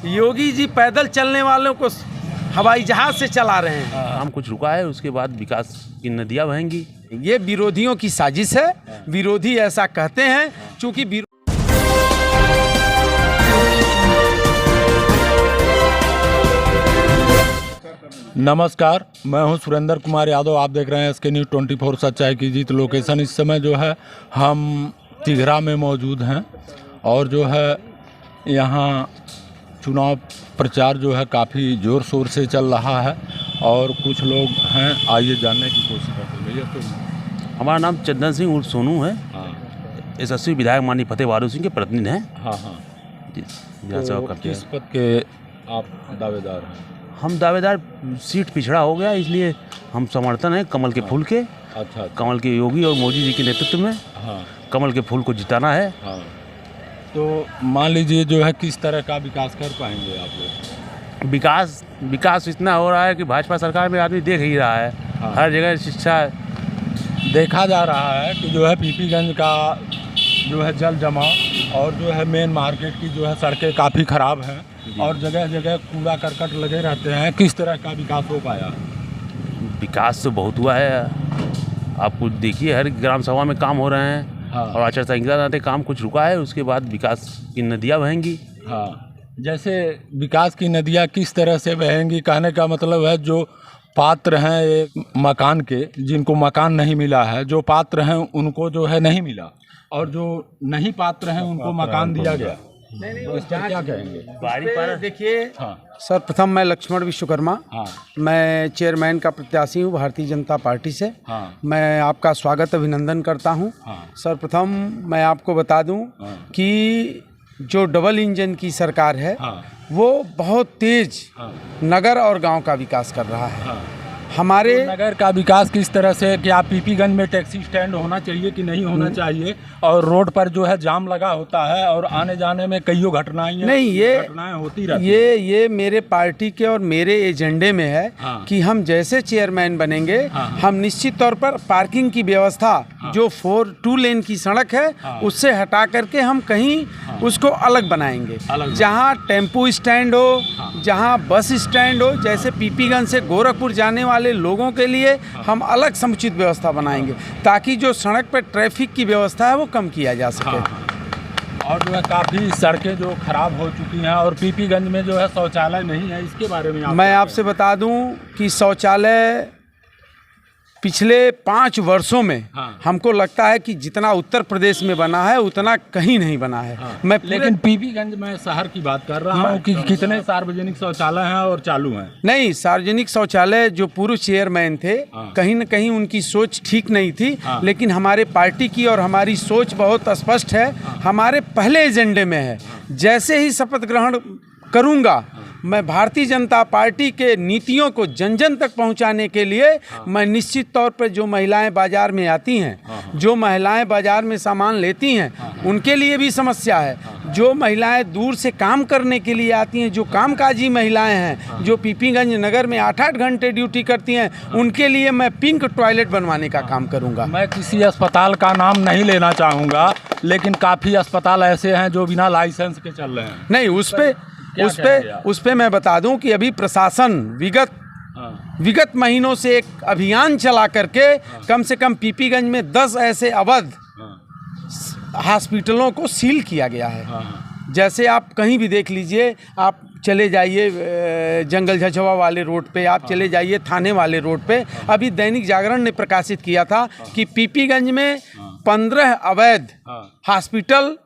योगी जी पैदल चलने वालों को हवाई जहाज से चला रहे हैं। काम कुछ रुका है, उसके बाद विकास की नदियाँ बहेंगी। ये विरोधियों की साजिश है। विरोधी ऐसा कहते हैं क्योंकि नमस्कार, मैं हूं सुरेंद्र कुमार यादव। आप देख रहे हैं SK News 24 सच्चाई की जीत। लोकेशन इस समय जो है हम तिघरा में मौजूद हैं और जो है यहाँ चुनाव प्रचार जो है काफ़ी ज़ोर शोर से चल रहा है और कुछ लोग हैं, आइए जानने की कोशिश करते हैं। भैया तो हमारा नाम चंदन सिंह उर्फ सोनू है। हाँ, यशस्वी विधायक माननीय फतेह बहादुर सिंह के प्रतिनिधि हैं। हाँ हाँ। विधानसभा तो करते किस हैं। पद के आप दावेदार हैं? हम दावेदार, सीट पिछड़ा हो गया इसलिए हम समर्थन है कमल के फूल के। अच्छा। कमल के योगी और मोदी जी के नेतृत्व में हाँ कमल के फूल को जिताना है। हाँ। तो मान लीजिए जो है किस तरह का विकास कर पाएंगे आप लोग? विकास इतना हो रहा है कि भाजपा सरकार में आदमी देख ही रहा है। हाँ। हर जगह शिक्षा देखा जा रहा है कि जो है पीपीगंज का जो है जल जमाव और जो है मेन मार्केट की जो है सड़कें काफ़ी ख़राब हैं और जगह जगह कूड़ा करकट लगे रहते हैं। किस तरह का विकास हो पाया? विकास तो बहुत हुआ है। आप कुछ देखिए, हर ग्राम सभा में काम हो रहे हैं। हाँ। और आचार संहिता नाते काम कुछ रुका है, उसके बाद विकास की नदियाँ बहेंगी। हाँ, जैसे विकास की नदियाँ किस तरह से बहेंगी, कहने का मतलब है जो पात्र हैं एक मकान के, जिनको मकान नहीं मिला है, जो पात्र हैं उनको जो है नहीं मिला और जो नहीं पात्र हैं उनको मकान दिया गया। तो इस पर क्या कहेंगे? देखिए, हाँ सर्वप्रथम मैं लक्ष्मण विश्वकर्मा, हाँ मैं चेयरमैन का प्रत्याशी हूँ भारतीय जनता पार्टी से। हाँ मैं आपका स्वागत अभिनंदन करता हूँ। हाँ सर्वप्रथम मैं आपको बता दूँ हाँ कि जो डबल इंजन की सरकार है हाँ वो बहुत तेज हाँ नगर और गांव का विकास कर रहा है। हाँ। हमारे नगर का विकास किस तरह से, क्या पीपीगंज में टैक्सी स्टैंड होना चाहिए कि नहीं होना चाहिए? और रोड पर जो है जाम लगा होता है और आने जाने में कईयों घटनाएं घटनाएं होती रहती हैं। ये मेरे पार्टी के और मेरे एजेंडे में है। हाँ। कि हम जैसे चेयरमैन बनेंगे, हाँ। हम निश्चित तौर पर पार्किंग की व्यवस्था, जो 2 लेन की सड़क है, हाँ। उससे हटा करके हम कहीं उसको अलग बनाएंगे। जहाँ टेम्पो स्टैंड हो, जहाँ बस स्टैंड हो, जैसे पीपीगंज से गोरखपुर जाने वाले लोगों के लिए हम अलग समुचित व्यवस्था बनाएंगे ताकि जो सड़क पर ट्रैफिक की व्यवस्था है वो कम किया जा सके। और जो है काफ़ी सड़कें जो खराब हो चुकी हैं और पीपीगंज में जो है शौचालय नहीं है, इसके बारे में मैं आपसे बता दूं कि शौचालय पिछले 5 वर्षों में हाँ। हमको लगता है कि जितना उत्तर प्रदेश में बना है उतना कहीं नहीं बना है। हाँ। मैं लेकिन पीपीगंज में शहर की बात कर रहा हूँ कि कितने सार्वजनिक शौचालय हैं और चालू हैं? नहीं, सार्वजनिक शौचालय जो पूर्व चेयरमैन थे, हाँ। कहीं न कहीं उनकी सोच ठीक नहीं थी। हाँ। लेकिन हमारे पार्टी की और हमारी सोच बहुत स्पष्ट है। हमारे पहले एजेंडे में है, जैसे ही शपथ ग्रहण करूंगा मैं भारतीय जनता पार्टी के नीतियों को जन जन तक पहुंचाने के लिए मैं निश्चित तौर पर जो महिलाएं बाजार में आती हैं, जो महिलाएं बाजार में सामान लेती हैं, उनके लिए भी समस्या है। जो महिलाएं दूर से काम करने के लिए आती हैं, जो कामकाजी महिलाएं हैं, जो पीपीगंज नगर में 8-8 घंटे ड्यूटी करती हैं, उनके लिए मैं पिंक टॉयलेट बनवाने का काम करूंगा। मैं किसी अस्पताल का नाम नहीं लेना चाहूँगा, लेकिन काफ़ी अस्पताल ऐसे हैं जो बिना लाइसेंस के चल रहे हैं। नहीं, उस पे मैं बता दूं कि अभी प्रशासन विगत महीनों से एक अभियान चला करके कम से कम पीपीगंज में 10 ऐसे अवैध हॉस्पिटलों को सील किया गया है। जैसे आप कहीं भी देख लीजिए, आप चले जाइए जंगल झझवा वाले रोड पे, आप चले जाइए थाने वाले रोड पे। अभी दैनिक जागरण ने प्रकाशित किया था कि पीपीगंज में 15 अवैध हॉस्पिटल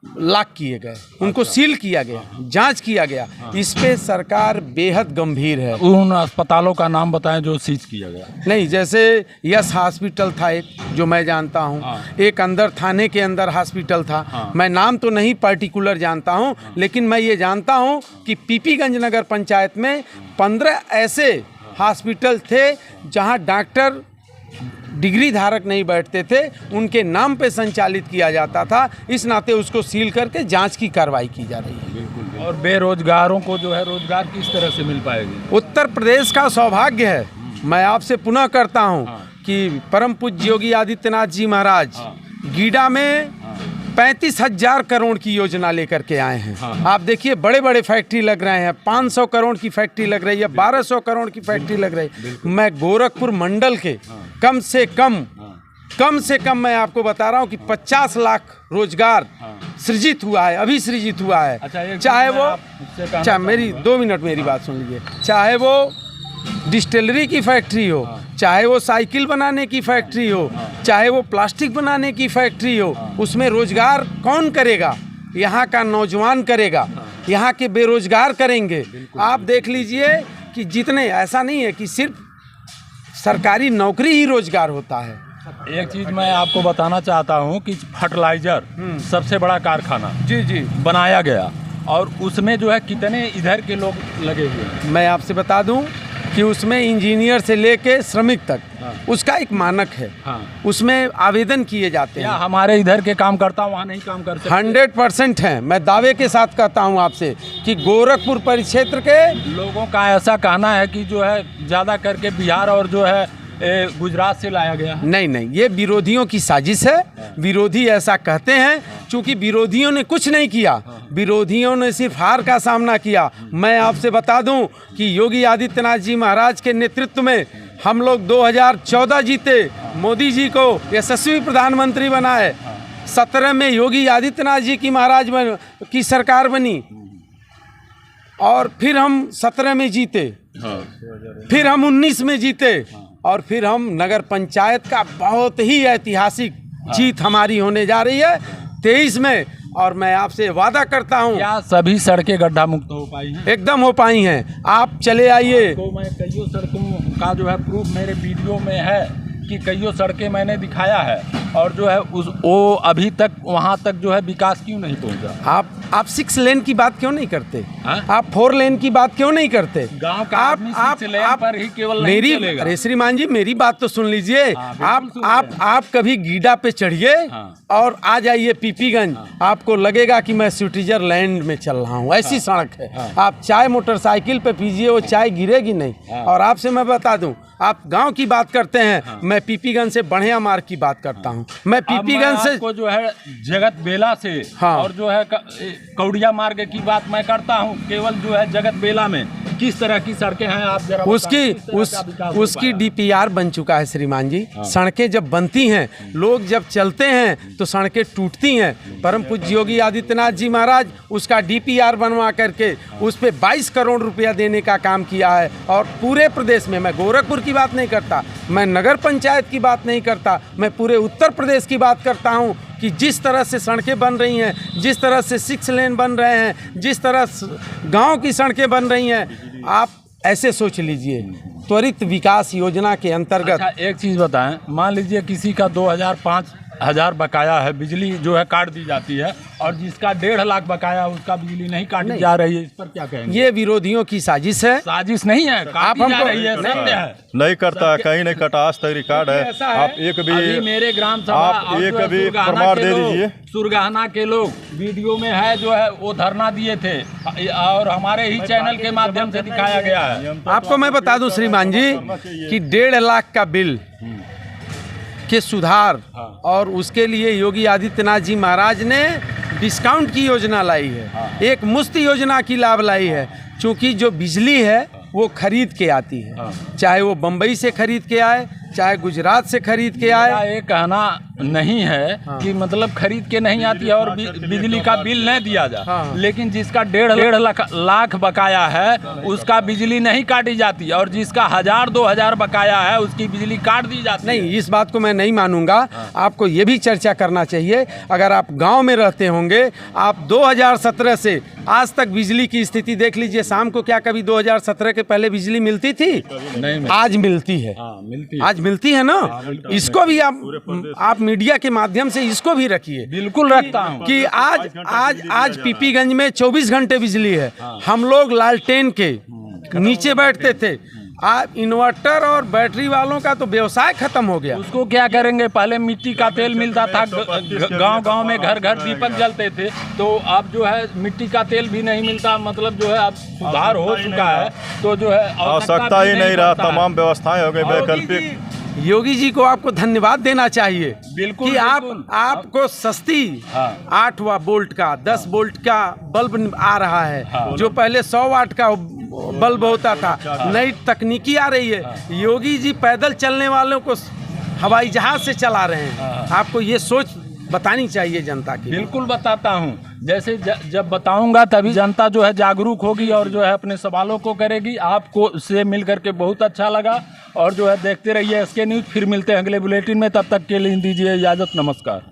लॉक किए गए, उनको सील किया गया, जांच किया गया। इस पे सरकार बेहद गंभीर है। उन अस्पतालों का नाम बताएं जो सीज किया गया। नहीं, जैसे यस हॉस्पिटल था एक, जो मैं जानता हूँ। एक अंदर थाने के अंदर हॉस्पिटल था। मैं नाम तो नहीं पर्टिकुलर जानता हूँ, लेकिन मैं ये जानता हूँ कि पीपीगंज नगर पंचायत में 15 ऐसे हॉस्पिटल थे जहाँ डॉक्टर डिग्री धारक नहीं बैठते थे, उनके नाम पे संचालित किया जाता था। इस नाते उसको सील करके जांच की कार्रवाई की जा रही है। बिल्कुल। और बेरोजगारों को जो है रोजगार किस तरह से मिल पाएगी? उत्तर प्रदेश का सौभाग्य है। मैं आपसे पुनः करता हूं कि परम पूज्य योगी आदित्यनाथ जी महाराज गीडा में 35,000 करोड़ की योजना लेकर के आए हैं। आप देखिए बड़े बड़े फैक्ट्री लग रहे हैं, 500 करोड़ की फैक्ट्री लग रही है, 1200 करोड़ की फैक्ट्री लग रही है। मैं गोरखपुर मंडल के कम से कम मैं आपको बता रहा हूँ कि 50 लाख रोजगार सृजित हुआ है, अभी सृजित हुआ है। चाहे मेरी 2 मिनट मेरी बात सुन लीजिए, चाहे वो डिस्टिलरी की फैक्ट्री हो, चाहे वो साइकिल बनाने की फैक्ट्री हो, चाहे वो प्लास्टिक बनाने की फैक्ट्री हो, उसमें रोजगार कौन करेगा? यहाँ का नौजवान करेगा, यहाँ के बेरोजगार करेंगे। आप देख लीजिए कि जितने, ऐसा नहीं है कि सिर्फ सरकारी नौकरी ही रोजगार होता है। एक चीज़ मैं आपको बताना चाहता हूँ कि फर्टिलाइजर सबसे बड़ा कारखाना जी बनाया गया, और उसमें जो है कितने इधर के लोग लगे हुए हैं। मैं आपसे बता दूं कि उसमें इंजीनियर से लेके श्रमिक तक उसका एक मानक है। उसमें आवेदन किए जाते हैं। हमारे इधर के काम करता वहाँ नहीं काम करते? 100% हैं। मैं दावे के साथ कहता हूँ आपसे कि गोरखपुर परिक्षेत्र के लोगों का ऐसा कहना है कि जो है ज़्यादा करके बिहार और जो है गुजरात से लाया गया। नहीं, ये विरोधियों की साजिश है। विरोधी ऐसा कहते हैं, क्योंकि विरोधियों ने कुछ नहीं किया, विरोधियों ने सिर्फ हार का सामना किया। मैं आपसे बता दूं कि योगी आदित्यनाथ जी महाराज के नेतृत्व में हम लोग 2014 जीते, मोदी जी को यशस्वी प्रधानमंत्री बनाए, 17 में योगी आदित्यनाथ जी की की सरकार बनी, और फिर हम 17 में जीते, फिर हम 19 में जीते, और फिर हम नगर पंचायत का बहुत ही ऐतिहासिक जीत हमारी होने जा रही है 23 में। और मैं आपसे वादा करता हूं, क्या सभी सड़कें गड्ढा मुक्त हो पाई हैं? एकदम हो पाई हैं। आप चले आइए। तो मैं कईयों सड़कों का जो है प्रूफ मेरे वीडियो में है कि कईयों सड़कें मैंने दिखाया है, और जो है वो अभी तक वहाँ तक जो है विकास क्यों नहीं पहुँचा? आप 6 लेन की बात क्यों नहीं करते? आप 4 लेन की बात क्यों नहीं करते? गांव का आदमी 6 लेन पर ही केवल नहीं चलेगा। अरे श्रीमान जी, मेरी बात तो सुन लीजिए। आप कभी गीडा पे चढ़िए और आ जाइए पीपीगंज, आपको लगेगा कि मैं स्विट्जरलैंड में चल रहा हूँ। ऐसी सड़क है। आप चाय मोटरसाइकिल पे पीजिए, वो चाय गिरेगी नहीं। और आपसे मैं बता दूं, आप गांव की बात करते हैं, मैं पीपीगंज से बढ़िया मार्ग की बात करता हूं। मैं पीपीगंज से को जो है जगत बेला से और जो है कौड़िया मार्ग की बात मैं करता हूं। केवल जो है जगत बेला में किस तरह की सड़कें हैं आप जरा उसकी डीपीआर बन चुका है श्रीमान जी। सड़कें जब बनती हैं, लोग जब चलते हैं तो सड़कें टूटती हैं। परम पूज्य योगी आदित्यनाथ जी महाराज उसका डीपीआर बनवा करके उस पर 22 करोड़ रुपया देने का काम किया है। और पूरे प्रदेश में, मैं गोरखपुर की बात नहीं करता, मैं नगर पंचायत की बात नहीं करता, मैं पूरे उत्तर प्रदेश की बात करता हूँ कि जिस तरह से सड़कें बन रही हैं, जिस तरह से 6 लेन बन रहे हैं, जिस तरह गांव की सड़कें बन रही हैं, आप ऐसे सोच लीजिए त्वरित विकास योजना के अंतर्गत। अच्छा, एक चीज़ बताएं, मान लीजिए किसी का 2005,000 बकाया है, बिजली जो है काट दी जाती है, और जिसका 1.5 लाख बकाया उसका बिजली नहीं काटी जा रही है, इस पर क्या कहेंगे? ये विरोधियों की साजिश है। साजिश नहीं है, आप हमको रही है, सत्य है। नहीं करता, कहीं नहीं कटा, आज तक रिकॉर्ड है। आप एक भी मेरे ग्राम सभा आप एक भी प्रमाण दे दीजिए। सुरगाना के लोग वीडियो में है जो है वो धरना दिए थे, और हमारे ही चैनल के माध्यम से दिखाया गया है। आपको मैं बता दूं श्रीमान जी कि 1.5 लाख का बिल के सुधार और उसके लिए योगी आदित्यनाथ जी महाराज ने डिस्काउंट की योजना लाई है, एक मुफ्त योजना की लाभ लाई है। क्योंकि जो बिजली है वो खरीद के आती है, चाहे वो बम्बई से खरीद के आए, चाहे गुजरात से खरीद के आए। ये कहना नहीं है कि मतलब खरीद के नहीं आती है और बिजली का बिल नहीं दिया जाए, लेकिन जिसका 1.5 लाख बकाया है उसका बिजली नहीं काटी जाती, और जिसका 1000-2000 बकाया है उसकी बिजली काट दी जाती है। नहीं, इस बात को मैं नहीं मानूंगा। आपको ये भी चर्चा करना चाहिए। अगर आप गांव में रहते होंगे, आप 2017 से आज तक बिजली की स्थिति देख लीजिए। शाम को क्या कभी 2017 के पहले बिजली मिलती थी? नहीं, आज मिलती है। आज मिलती है ना। इसको भी आप मीडिया के माध्यम से इसको भी रखिए। बिल्कुल रखता हूँ कि आज पीपीगंज में 24 घंटे बिजली है। हम लोग लालटेन के नीचे बैठते थे, आप इन्वर्टर और बैटरी वालों का तो व्यवसाय खत्म हो गया। उसको क्या करेंगे? पहले मिट्टी का तेल मिलता था, गांव-गांव में घर घर दीपक जलते थे, तो अब जो है मिट्टी का तेल भी नहीं मिलता। मतलब जो है अब सुधार हो चुका है, तो जो है आवश्यकता ही नहीं रहा, तमाम व्यवस्थाएं हो गई वैकल्पिक। योगी जी को आपको धन्यवाद देना चाहिए बिल्कुल, कि बिल्कुल। आपको सस्ती हाँ। 8 वोल्ट का 10 वोल्ट का बल्ब आ रहा है, हाँ। जो पहले 100 वाट का बल्ब होता था। नई तकनीकी आ रही है। योगी जी पैदल चलने वालों को हवाई जहाज से चला रहे हैं। आपको ये सोच बतानी चाहिए जनता की। बिल्कुल बताता हूँ, जैसे जब बताऊंगा तभी जनता जो है जागरूक होगी और जो है अपने सवालों को करेगी। आपको से मिल करके बहुत अच्छा लगा और जो है देखते रहिए SK न्यूज़। फिर मिलते हैं अगले बुलेटिन में, तब तक के लिए दीजिए इजाज़त। नमस्कार।